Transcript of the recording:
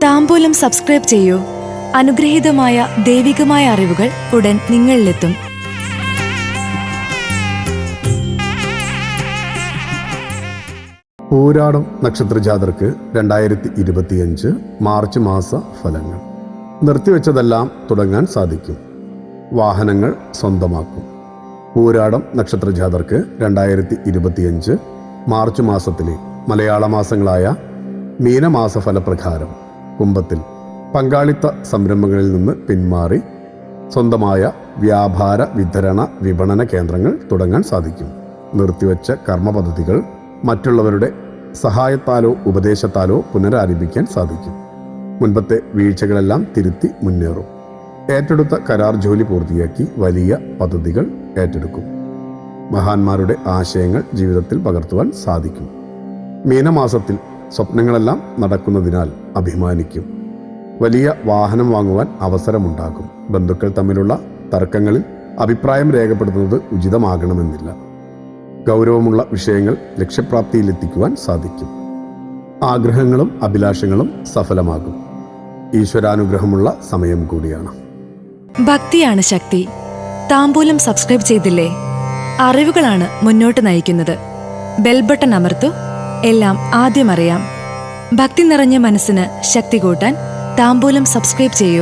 താംബൂലം subscribe ചെയ്യൂ. അനുഗ്രഹീതമായ ദൈവികമായ അറിവുകൾ ഉടൻ നിങ്ങളിലെത്തും. പൂരാടം നക്ഷത്രജാതർക്ക് 2025 മാർച്ച് മാസ ഫലങ്ങൾ. നിർത്തിവെച്ചതെല്ലാം തുടങ്ങാൻ സാധിക്കും. വാഹനങ്ങൾ സ്വന്തമാക്കും. പൂരാടം നക്ഷത്രജാതർക്ക് 2025 മാർച്ച് മാസത്തിലെ മലയാള മാസങ്ങളായ മീനമാസ ഫലപ്രകാരം കുംഭത്തിൽ പങ്കാളിത്ത സംരംഭങ്ങളിൽ നിന്ന് പിന്മാറി സ്വന്തമായ വ്യാപാര വിതരണ വിപണന കേന്ദ്രങ്ങൾ തുടങ്ങാൻ സാധിക്കും. നിർത്തിവെച്ച കർമ്മ പദ്ധതികൾ മറ്റുള്ളവരുടെ സഹായത്താലോ ഉപദേശത്താലോ പുനരാരംഭിക്കാൻ സാധിക്കും. മുൻപത്തെ വീഴ്ചകളെല്ലാം തിരുത്തി മുന്നേറും. ഏറ്റെടുത്ത കരാർ ജോലി പൂർത്തിയാക്കി വലിയ പദ്ധതികൾ ഏറ്റെടുക്കും. മഹാന്മാരുടെ ആശയങ്ങൾ ജീവിതത്തിൽ പകർത്തുവാൻ സാധിക്കും. മീനമാസത്തിൽ സ്വപ്നങ്ങളെല്ലാം നടക്കുന്നതിനാൽ അഭിമാനിക്കും. വലിയ വാഹനം വാങ്ങുവാൻ അവസരമുണ്ടാകും. ബന്ധുക്കൾ തമ്മിലുള്ള തർക്കങ്ങളിൽ അഭിപ്രായം രേഖപ്പെടുത്തുന്നത് ഉചിതമാകണമെന്നില്ല. ഗൗരവമുള്ള വിഷയങ്ങൾ ലക്ഷ്യപ്രാപ്തിയിലെത്തിക്കുവാൻ സാധിക്കും. ആഗ്രഹങ്ങളും അഭിലാഷങ്ങളും സഫലമാകും. ഈശ്വരാനുഗ്രഹമുള്ള സമയം കൂടിയാണ്. ഭക്തിയാണ് ശക്തി. താംബൂലം സബ്സ്ക്രൈബ് ചെയ്തില്ലേ? അറിവുകളാണ് മുന്നോട്ട് നയിക്കുന്നത്. ബെൽ ബട്ടൺ അമർത്തു. എല്ലാം ആദ്യം അറിയാം. ഭക്തി നിറഞ്ഞ മനസ്സിന് ശക്തി കൂട്ടാൻ താംബൂലം സബ്സ്ക്രൈബ് ചെയ്യൂ.